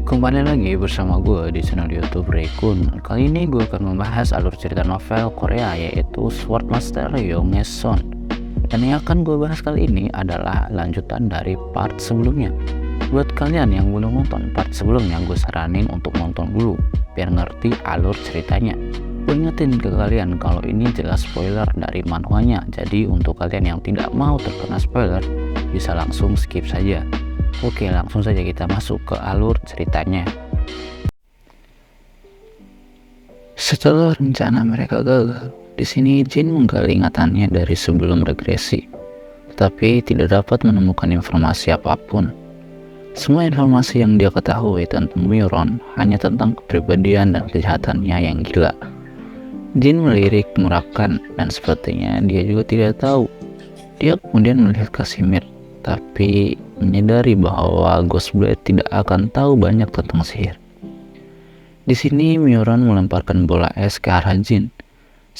Kembali lagi bersama gue di channel YouTube Rekun. Kali ini gue akan membahas alur cerita novel Korea yaitu Sword Master Yonghae Son. Dan yang akan gue bahas kali ini adalah lanjutan dari part sebelumnya. Buat kalian yang belum nonton part sebelumnya, gue saranin untuk nonton dulu biar ngerti alur ceritanya. Gue ingetin ke kalian kalau ini jelas spoiler dari manhwanya, jadi untuk kalian yang tidak mau terkena spoiler bisa langsung skip saja. Oke, langsung saja kita masuk ke alur ceritanya. Setelah rencana mereka gagal, di sini Jin menggali ingatannya dari sebelum regresi, tetapi tidak dapat menemukan informasi apapun. Semua informasi yang dia ketahui tentang Myron hanya tentang kepribadian dan kejahatannya yang gila. Jin melirik Murakan dan sepertinya dia juga tidak tahu. Dia kemudian melihat Casimir, tapi menyadari bahwa Ghostblade tidak akan tahu banyak tentang sihir. Di sini Myron melemparkan bola es ke arah Jin.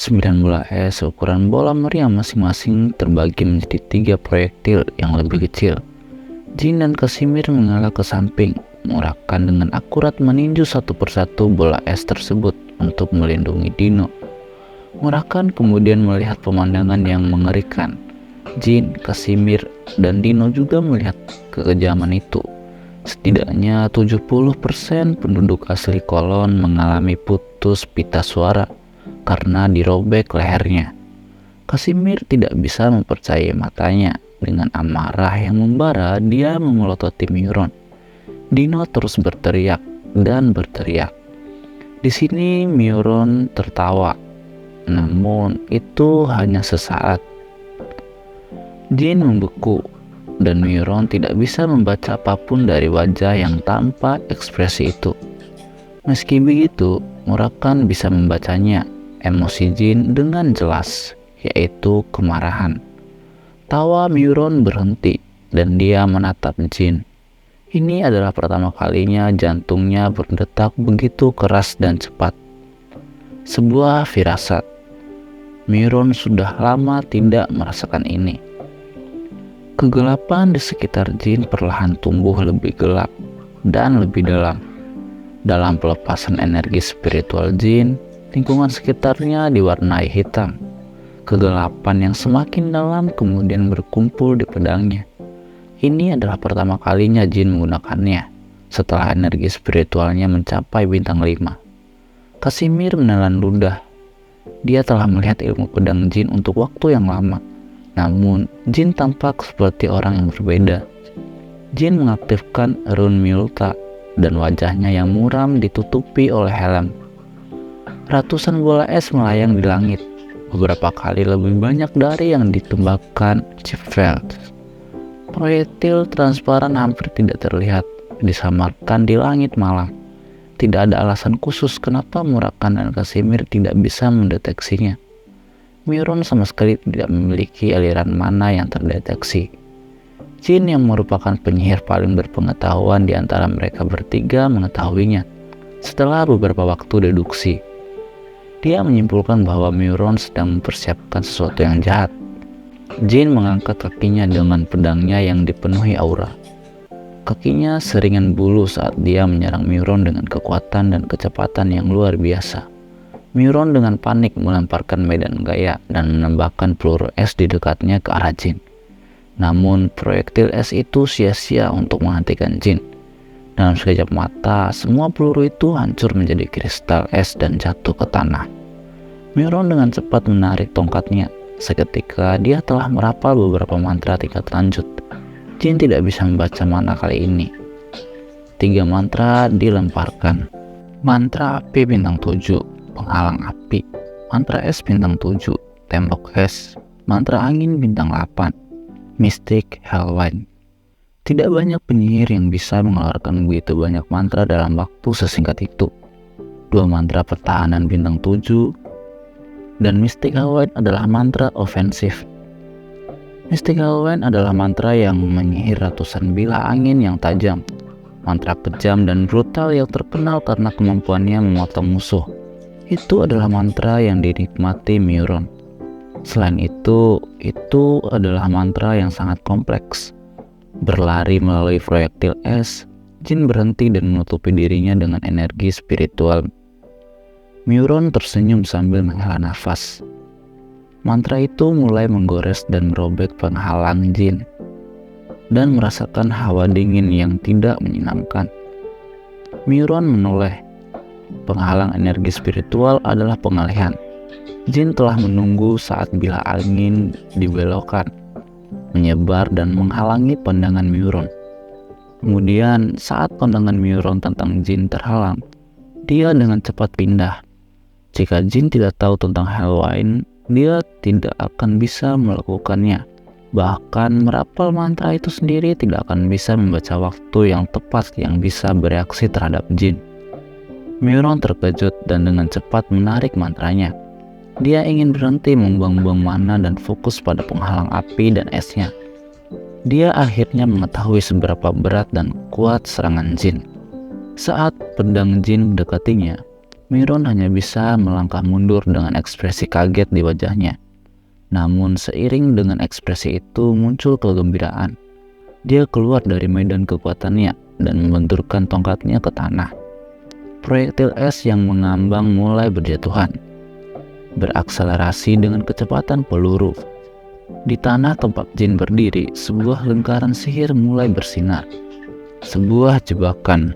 9 bola es ukuran bola meriam masing-masing terbagi menjadi 3 proyektil yang lebih kecil. Jin dan Casimir mengalah ke samping, Murakan dengan akurat meninju satu persatu bola es tersebut untuk melindungi Dino. Murakan kemudian melihat pemandangan yang mengerikan. Jin, Casimir, dan Dino juga melihat kekejaman itu. Setidaknya 70% penduduk asli kolon mengalami putus pita suara karena dirobek lehernya. Casimir tidak bisa mempercayai matanya. Dengan amarah yang membara, dia memelototi Myron. Dino terus berteriak dan berteriak. Di sini Myron tertawa, namun itu hanya sesaat. Jin membeku, dan Myron tidak bisa membaca apapun dari wajah yang tanpa ekspresi itu. Meski begitu, Murakan bisa membacanya, emosi Jin dengan jelas, yaitu kemarahan. Tawa Myron berhenti, dan dia menatap Jin. Ini adalah pertama kalinya jantungnya berdetak begitu keras dan cepat. Sebuah firasat. Myron sudah lama tidak merasakan ini. Kegelapan di sekitar Jin perlahan tumbuh lebih gelap dan lebih dalam. Dalam pelepasan energi spiritual Jin, lingkungan sekitarnya diwarnai hitam. Kegelapan yang semakin dalam kemudian berkumpul di pedangnya. Ini adalah pertama kalinya Jin menggunakannya, setelah energi spiritualnya mencapai bintang 5. Casimir menelan ludah. Dia telah melihat ilmu pedang Jin untuk waktu yang lama. Namun, Jin tampak seperti orang yang berbeda. Jin mengaktifkan rune Mylta dan wajahnya yang muram ditutupi oleh helm. Ratusan bola es melayang di langit, beberapa kali lebih banyak dari yang ditembakkan Chipfeld. Proyektil transparan hampir tidak terlihat, disamarkan di langit malam. Tidak ada alasan khusus kenapa Murakan dan Casimir tidak bisa mendeteksinya. Myron sama sekali tidak memiliki aliran mana yang terdeteksi. Jin yang merupakan penyihir paling berpengetahuan di antara mereka bertiga mengetahuinya. Setelah beberapa waktu deduksi, dia menyimpulkan bahwa Myron sedang mempersiapkan sesuatu yang jahat. Jin mengangkat kakinya dengan pedangnya yang dipenuhi aura. Kakinya seringan bulu saat dia menyerang Myron dengan kekuatan dan kecepatan yang luar biasa. Myron dengan panik melemparkan medan gaya dan menembakkan peluru es di dekatnya ke arah Jin. Namun proyektil es itu sia-sia untuk menghentikan Jin. Dalam sekejap mata, semua peluru itu hancur menjadi kristal es dan jatuh ke tanah. Myron dengan cepat menarik tongkatnya. Seketika dia telah merapal beberapa mantra tingkat lanjut. Jin tidak bisa membaca mana kali ini. 3 mantra dilemparkan. Mantra api bintang 7, penghalang api. Mantra es bintang 7, tembok es. Mantra angin bintang 8, Mystic Hellwind. Tidak banyak penyihir yang bisa mengeluarkan begitu banyak mantra dalam waktu sesingkat itu. 2 mantra pertahanan bintang 7 dan Mystic Hellwind adalah mantra ofensif. Mystic Hellwind adalah mantra yang menyihir ratusan bilah angin yang tajam. Mantra kejam dan brutal yang terkenal karena kemampuannya memotong musuh. Itu adalah mantra yang dinikmati Myron. Selain itu adalah mantra yang sangat kompleks. Berlari melalui proyektil es, Jin berhenti dan menutupi dirinya dengan energi spiritual. Myuron tersenyum sambil menghela nafas. Mantra itu mulai menggores dan merobek penghalang Jin, dan merasakan hawa dingin yang tidak menyenangkan. Myuron menoleh. Penghalang energi spiritual adalah pengalihan. Jin telah menunggu saat bila angin dibelokkan, menyebar dan menghalangi pandangan Myuron. Kemudian saat pandangan Myuron tentang Jin terhalang, dia dengan cepat pindah. Jika Jin tidak tahu tentang hal lain, dia tidak akan bisa melakukannya. Bahkan merapal mantra itu sendiri tidak akan bisa membaca waktu yang tepat yang bisa bereaksi terhadap Jin. Myuron terkejut dan dengan cepat menarik mantranya. Dia ingin berhenti membuang-buang mana dan fokus pada penghalang api dan esnya. Dia akhirnya mengetahui seberapa berat dan kuat serangan Jin. Saat pedang Jin mendekatinya, Myuron hanya bisa melangkah mundur dengan ekspresi kaget di wajahnya. Namun seiring dengan ekspresi itu muncul kegembiraan. Dia keluar dari medan kekuatannya dan membenturkan tongkatnya ke tanah. Proyektil es yang mengambang mulai berjatuhan, berakselerasi dengan kecepatan peluru. Di tanah tempat Jin berdiri, sebuah lingkaran sihir mulai bersinar. Sebuah jebakan.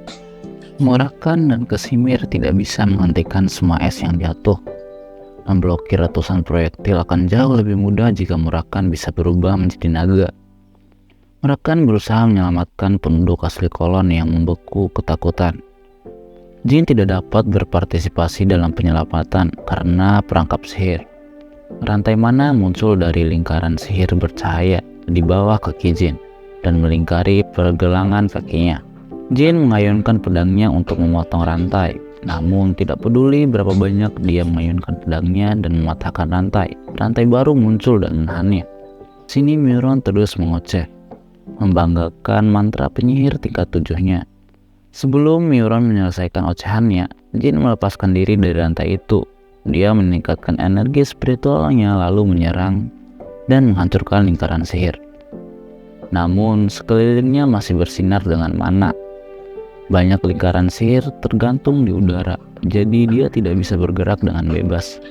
Murakan dan Kesimir tidak bisa menghentikan semua es yang jatuh. Memblokir ratusan proyektil akan jauh lebih mudah jika Murakan bisa berubah menjadi naga. Murakan berusaha menyelamatkan penduduk asli kolon yang membeku ketakutan. Jin tidak dapat berpartisipasi dalam penyelamatan karena perangkap sihir. Rantai mana muncul dari lingkaran sihir bercahaya di bawah kaki Jin dan melingkari pergelangan kakinya. Jin mengayunkan pedangnya untuk memotong rantai, namun tidak peduli berapa banyak dia mengayunkan pedangnya dan mematahkan rantai. Rantai baru muncul dan menahannya. Sini Myuron terus mengoceh, membanggakan mantra penyihir tingkat 7-nya. Sebelum Myuron menyelesaikan ocehannya, Jin melepaskan diri dari rantai itu. Dia meningkatkan energi spiritualnya lalu menyerang dan menghancurkan lingkaran sihir. Namun sekelilingnya masih bersinar dengan mana. Banyak lingkaran sihir tergantung di udara, jadi dia tidak bisa bergerak dengan bebas.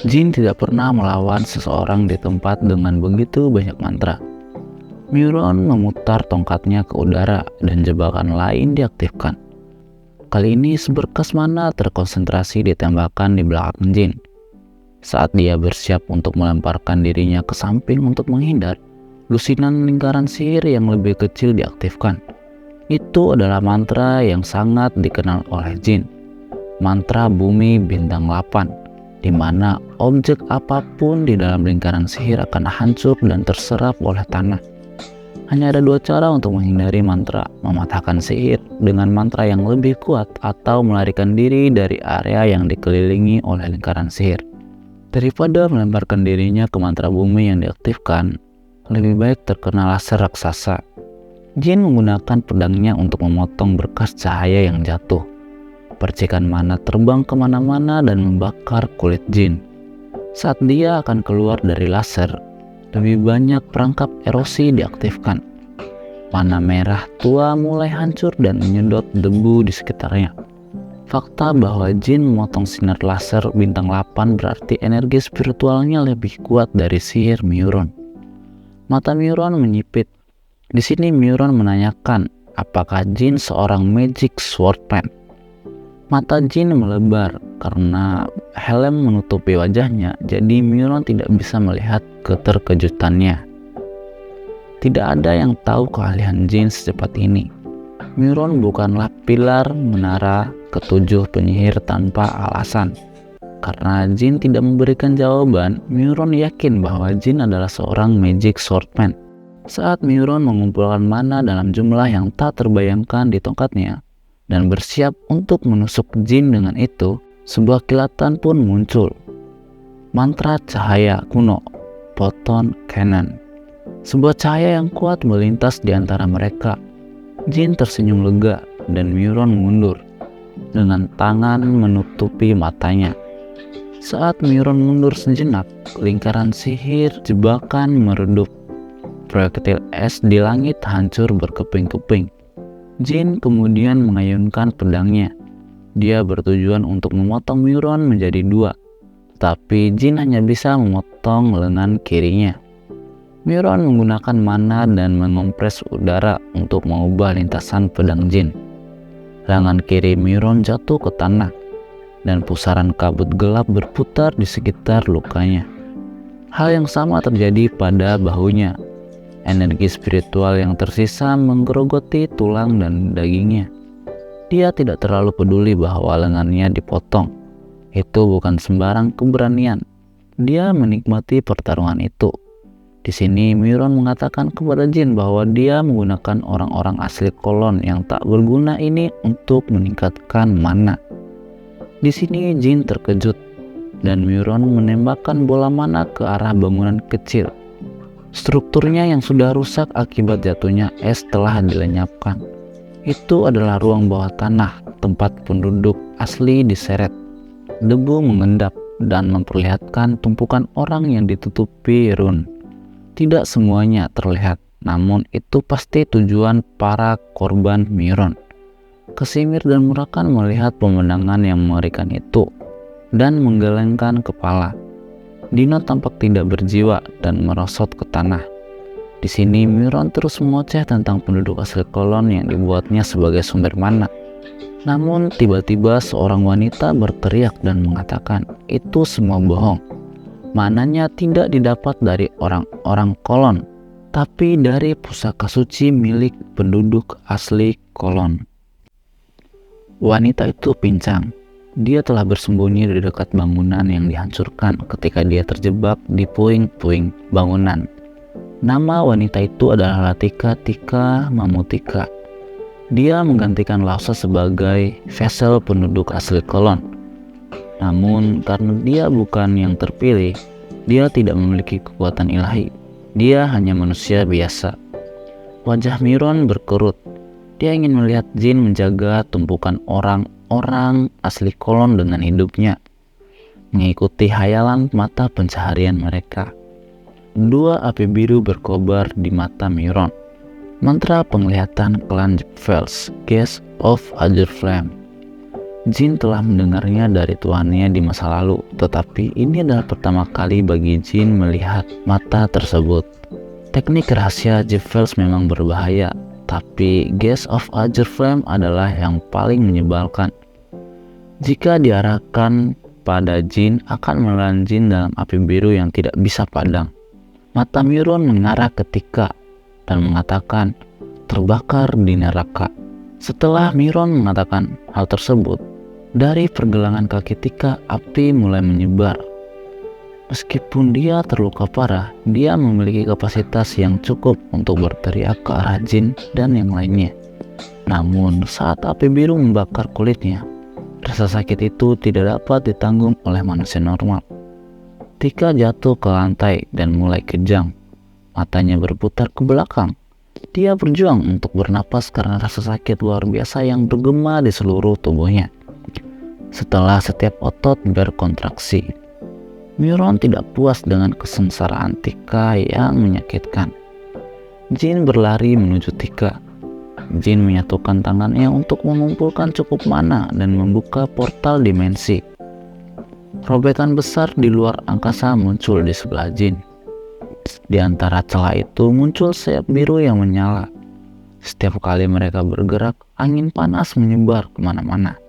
Jin tidak pernah melawan seseorang di tempat dengan begitu banyak mantra. Myuron memutar tongkatnya ke udara dan jebakan lain diaktifkan. Kali ini seberkas mana terkonsentrasi ditembakkan di belakang Jin. Saat dia bersiap untuk melemparkan dirinya ke samping untuk menghindar, lusinan lingkaran sihir yang lebih kecil diaktifkan. Itu adalah mantra yang sangat dikenal oleh Jin, mantra bumi bintang 8, di mana objek apapun di dalam lingkaran sihir akan hancur dan terserap oleh tanah. Hanya ada 2 cara untuk menghindari mantra, mematahkan sihir dengan mantra yang lebih kuat atau melarikan diri dari area yang dikelilingi oleh lingkaran sihir. Daripada melemparkan dirinya ke mantra bumi yang diaktifkan, lebih baik terkena laser raksasa. Jin menggunakan pedangnya untuk memotong berkas cahaya yang jatuh. Percikan mana terbang kemana-mana dan membakar kulit Jin. Saat dia akan keluar dari laser, lebih banyak perangkap erosi diaktifkan. Mana merah tua mulai hancur dan menyedot debu di sekitarnya. Fakta bahwa Jin memotong sinar laser bintang 8 berarti energi spiritualnya lebih kuat dari sihir Myuron. Mata Myuron menyipit. Di sini Myuron menanyakan apakah Jin seorang magic swordman. Mata Jin melebar karena helm menutupi wajahnya, jadi Myuron tidak bisa melihat keterkejutannya. Tidak ada yang tahu keahlian Jin secepat ini. Myuron bukanlah pilar menara ke-7 penyihir tanpa alasan. Karena Jin tidak memberikan jawaban, Myuron yakin bahwa Jin adalah seorang magic swordman. Saat Myuron mengumpulkan mana dalam jumlah yang tak terbayangkan di tongkatnya dan bersiap untuk menusuk Jin dengan itu, sebuah kilatan pun muncul. Mantra cahaya kuno, Photon Cannon. Sebuah cahaya yang kuat melintas di antara mereka. Jin tersenyum lega dan Myuron mundur dengan tangan menutupi matanya. Saat Myuron mundur sejenak, lingkaran sihir jebakan meredup. Proyektil es di langit hancur berkeping-keping. Jin kemudian mengayunkan pedangnya. Dia bertujuan untuk memotong Miron menjadi dua, tapi Jin hanya bisa memotong lengan kirinya. Miron menggunakan mana dan mengompres udara untuk mengubah lintasan pedang Jin. Lengan kiri Miron jatuh ke tanah, dan pusaran kabut gelap berputar di sekitar lukanya. Hal yang sama terjadi pada bahunya. Energi spiritual yang tersisa menggerogoti tulang dan dagingnya. Dia tidak terlalu peduli bahwa lengannya dipotong. Itu bukan sembarang keberanian. Dia menikmati pertarungan itu. Di sini Miron mengatakan kepada Jin bahwa dia menggunakan orang-orang asli kolon yang tak berguna ini untuk meningkatkan mana. Di sini Jin terkejut dan Miron menembakkan bola mana ke arah bangunan kecil. Strukturnya yang sudah rusak akibat jatuhnya es telah dilenyapkan. Itu adalah ruang bawah tanah tempat penduduk asli diseret. Debu mengendap dan memperlihatkan tumpukan orang yang ditutupi run. Tidak semuanya terlihat, namun itu pasti tujuan para korban Miron. Kesimir dan Murakan melihat pemandangan yang mengerikan itu dan menggelengkan kepala. Dino tampak tidak berjiwa dan merosot ke tanah. Di sini Miron terus mengoceh tentang penduduk asli kolon yang dibuatnya sebagai sumber mana. Namun tiba-tiba seorang wanita berteriak dan mengatakan itu semua bohong. Mananya tidak didapat dari orang-orang kolon, tapi dari pusaka suci milik penduduk asli kolon. Wanita itu pincang. Dia telah bersembunyi di dekat bangunan yang dihancurkan ketika dia terjebak di puing-puing bangunan. Nama wanita itu adalah Latika Tika Mamutika. Dia menggantikan Lausa sebagai vessel penduduk asli kolon. Namun karena dia bukan yang terpilih, dia tidak memiliki kekuatan ilahi. Dia hanya manusia biasa. Wajah Miron berkerut. Dia ingin melihat Jin menjaga tumpukan orang asli kolon dengan hidupnya, mengikuti hayalan mata pencaharian mereka. Dua api biru berkobar di mata Miron. Mantra penglihatan klan Jeffels, Gaze of Azure Flame. Jin telah mendengarnya dari tuannya di masa lalu, tetapi ini adalah pertama kali bagi Jin melihat mata tersebut. Teknik rahasia Jeffels memang berbahaya, tapi Gaze of Azure Flame adalah yang paling menyebalkan. Jika diarahkan pada Jin, akan menelan Jin dalam api biru yang tidak bisa padam. Mata Miron mengarah ke Tika dan mengatakan terbakar di neraka. Setelah Miron mengatakan hal tersebut, dari pergelangan kaki Tika api mulai menyebar. Meskipun dia terluka parah, dia memiliki kapasitas yang cukup untuk berteriak ke arah Jin dan yang lainnya. Namun saat api biru membakar kulitnya, rasa sakit itu tidak dapat ditanggung oleh manusia normal. Tika jatuh ke lantai dan mulai kejang. Matanya berputar ke belakang. Dia berjuang untuk bernapas karena rasa sakit luar biasa yang bergema di seluruh tubuhnya. Setelah setiap otot berkontraksi, Miron tidak puas dengan kesengsaraan Tika yang menyakitkan. Jin berlari menuju Tika. Jin menyatukan tangannya untuk mengumpulkan cukup mana dan membuka portal dimensi. Robekan besar di luar angkasa muncul di sebelah Jin. Di antara celah itu muncul sayap biru yang menyala. Setiap kali mereka bergerak, angin panas menyebar kemana-mana.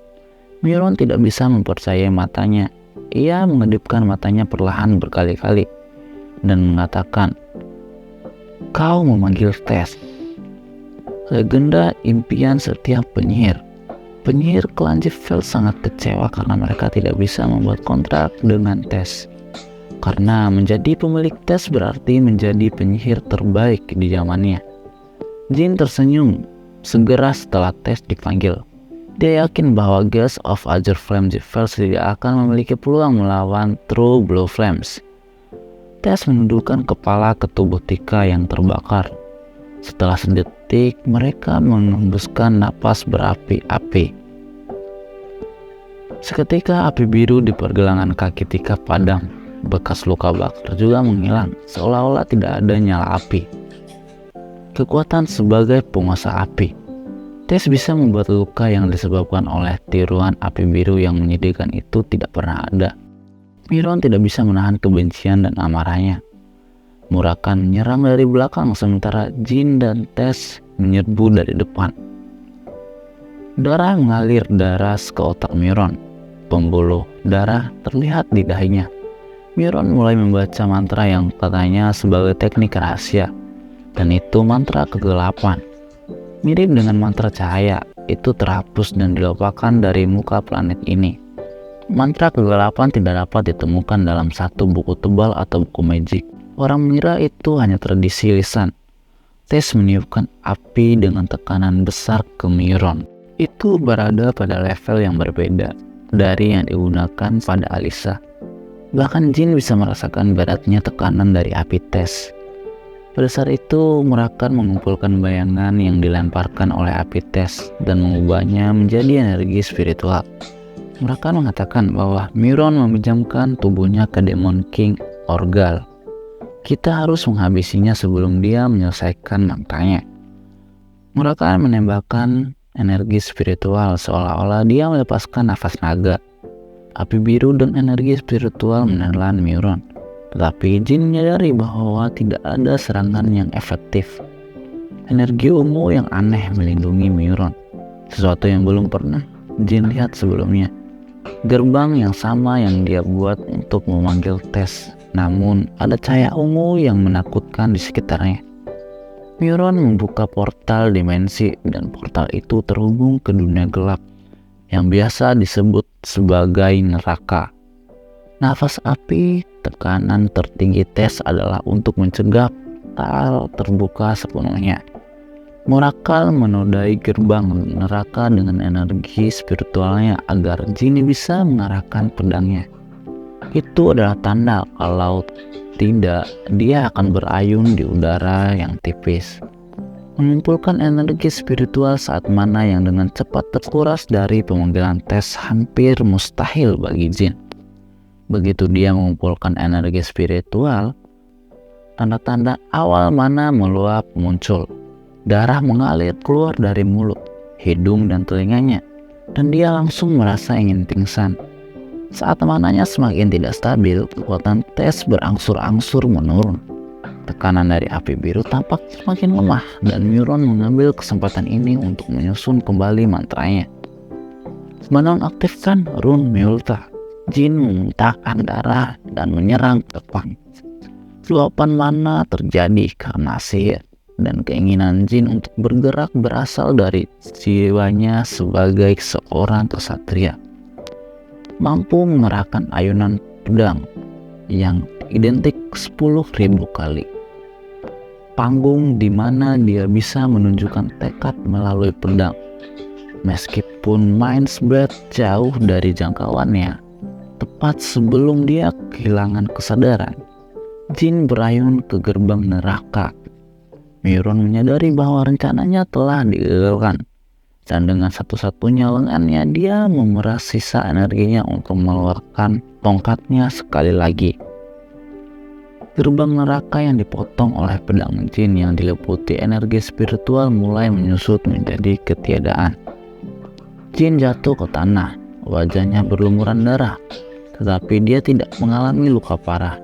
Miron tidak bisa mempercayai matanya. Ia mengedipkan matanya perlahan berkali-kali dan mengatakan, "Kau memanggil Tess, legenda impian setiap penyihir." Penyihir klan Jeffels sangat kecewa karena mereka tidak bisa membuat kontrak dengan Tess. Karena menjadi pemilik Tess berarti menjadi penyihir terbaik di zamannya. Jin tersenyum segera setelah Tess dipanggil. Dia yakin bahwa Gaze of Azure Flame Jeffels tidak akan memiliki peluang melawan True Blue Flames. Tess menundukkan kepala ke tubuh Tika yang terbakar. Setelah sedetik, mereka mengembuskan napas berapi-api. Seketika api biru di pergelangan kaki Tika padam. Bekas luka bakar juga menghilang, seolah-olah tidak ada nyala api. Kekuatan sebagai penguasa api. Tes bisa membuat luka yang disebabkan oleh tiruan api biru yang menyedihkan itu tidak pernah ada. Miron tidak bisa menahan kebencian dan amarahnya. Murakan menyerang dari belakang sementara Jin dan Tess menyerbu dari depan. Darah mengalir deras ke otak Miron. Pembuluh darah terlihat di dahinya. Miron mulai membaca mantra yang katanya sebagai teknik rahasia, dan itu mantra kegelapan. Mirip dengan mantra cahaya, itu terhapus dan dilupakan dari muka planet ini. Mantra kegelapan tidak dapat ditemukan dalam satu buku tebal atau buku magic. Orang mengira itu hanya tradisi lisan. Tess meniupkan api dengan tekanan besar ke Miron. Itu berada pada level yang berbeda dari yang digunakan pada Alisa. Bahkan Jin bisa merasakan beratnya tekanan dari api Tess. Pada saat itu, Murakan mengumpulkan bayangan yang dilemparkan oleh api Tess dan mengubahnya menjadi energi spiritual. Murakan mengatakan bahwa Miron meminjamkan tubuhnya ke Demon King Orgal. Kita harus menghabisinya sebelum dia menyelesaikan mantranya. Murakan menembakkan energi spiritual seolah-olah dia melepaskan nafas naga. Api biru dan energi spiritual menelan Miron. Tetapi Jin menyadari bahwa tidak ada serangan yang efektif. Energi ungu yang aneh melindungi Miron, sesuatu yang belum pernah Jin lihat sebelumnya. Gerbang yang sama yang dia buat untuk memanggil Tess, namun ada cahaya ungu yang menakutkan di sekitarnya. Miron membuka portal dimensi dan portal itu terhubung ke dunia gelap yang biasa disebut sebagai neraka. Nafas api tekanan tertinggi Tess adalah untuk mencegah portal terbuka sepenuhnya. Murakan menodai gerbang neraka dengan energi spiritualnya agar Jin bisa mengarahkan pedangnya. Itu adalah tanda kalau tidak, dia akan berayun di udara yang tipis. Mengumpulkan energi spiritual saat mana yang dengan cepat terkuras dari pemanggilan Tess hampir mustahil bagi Jin. Begitu dia mengumpulkan energi spiritual, tanda-tanda awal mana meluap muncul. Darah mengalir keluar dari mulut, hidung, dan telinganya, dan dia langsung merasa ingin pingsan. Saat mananya semakin tidak stabil, kekuatan Tess berangsur-angsur menurun. Tekanan dari api biru tampak semakin lemah, dan Miron mengambil kesempatan ini untuk menyusun kembali mantranya. Menonaktifkan rune Mjolnir, Jin memuntahkan darah dan menyerang ke depan. Luapan mana terjadi karena sihir, dan keinginan Jin untuk bergerak berasal dari jiwanya sebagai seorang kesatria. Mampu mengerahkan ayunan pedang yang identik 10.000 kali. Panggung di mana dia bisa menunjukkan tekad melalui pedang. Meskipun Mind's Blade jauh dari jangkauannya, tepat sebelum dia kehilangan kesadaran, Jin berayun ke gerbang neraka. Miron menyadari bahwa rencananya telah digagalkan, dan dengan satu-satunya lengannya dia memeras sisa energinya untuk mengeluarkan tongkatnya sekali lagi. Gerbang neraka yang dipotong oleh pedang Jin yang diliputi energi spiritual mulai menyusut menjadi ketiadaan. Jin jatuh ke tanah, wajahnya berlumuran darah, tetapi dia tidak mengalami luka parah.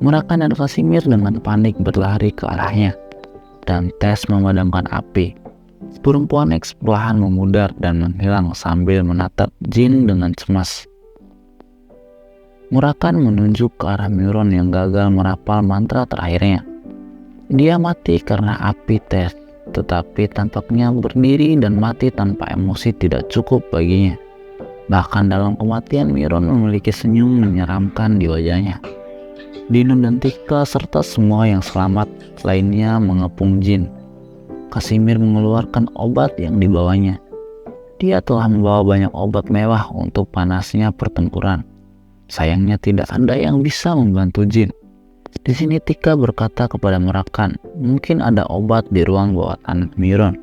Murakan dan Casimir dengan panik berlari ke arahnya, dan Tess memadamkan api. Perempuan X perlahan memudar dan menghilang sambil menatap Jin dengan cemas. Murakan menunjuk ke arah Miron yang gagal merapal mantra terakhirnya. Dia mati karena api Tess, tetapi tampaknya berdiri dan mati tanpa emosi tidak cukup baginya. Bahkan dalam kematian, Miron memiliki senyum menyeramkan di wajahnya. Dino dan Tika serta semua yang selamat lainnya mengepung Jin. Casimir mengeluarkan obat yang dibawanya. Dia telah membawa banyak obat mewah untuk panasnya pertempuran. Sayangnya tidak ada yang bisa membantu Jin. Di sini Tika berkata kepada Murakan, mungkin ada obat di ruang bawah tanah Miron.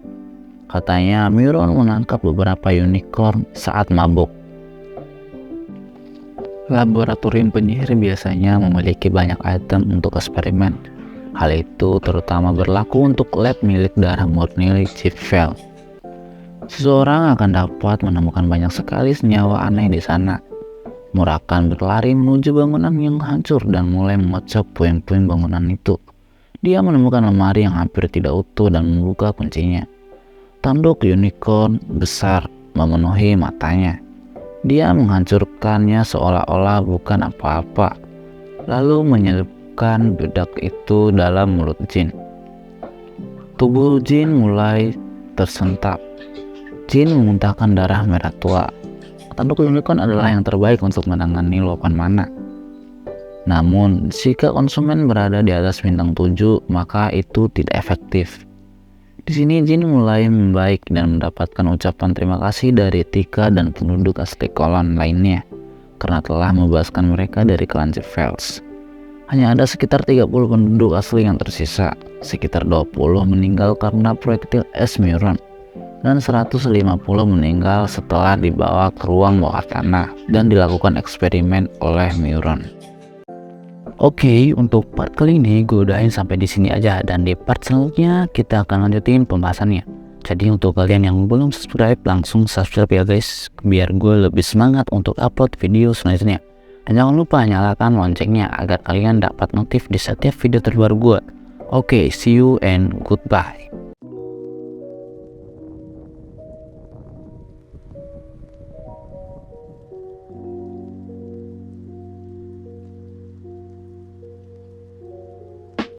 Katanya Miron menangkap beberapa unicorn saat mabuk. Laboratorium penyihir biasanya memiliki banyak item untuk eksperimen. Hal itu terutama berlaku untuk lab milik darah murni Chief Fell. Seseorang akan dapat menemukan banyak sekali senyawa aneh di sana. Murakan berlari menuju bangunan yang hancur dan mulai mengocok puing-puing bangunan itu. Dia menemukan lemari yang hampir tidak utuh dan membuka kuncinya. Tanduk unicorn besar memenuhi matanya. Dia menghancurkannya seolah-olah bukan apa-apa, lalu menyelipkan bedak itu dalam mulut Jin. Tubuh Jin mulai tersentak. Jin memuntahkan darah merah tua. Tanduk unicorn adalah yang terbaik untuk menangani luapan mana. Namun, jika konsumen berada di atas bintang 7, maka itu tidak efektif. Di sini Jin mulai membaik dan mendapatkan ucapan terima kasih dari Tika dan penduduk asli kolon lainnya karena telah membebaskan mereka dari klan Zevels. Hanya ada sekitar 30 penduduk asli yang tersisa, sekitar 20 meninggal karena proyektil es Muron, dan 150 meninggal setelah dibawa ke ruang bawah tanah dan dilakukan eksperimen oleh Muron. Oke, untuk part kali ini gue udahin sampai di sini aja, dan di part selanjutnya kita akan lanjutin pembahasannya. Jadi untuk kalian yang belum subscribe, langsung subscribe ya guys, biar gue lebih semangat untuk upload video selanjutnya. Dan jangan lupa nyalakan loncengnya agar kalian dapat notif di setiap video terbaru gue. Oke, see you and goodbye.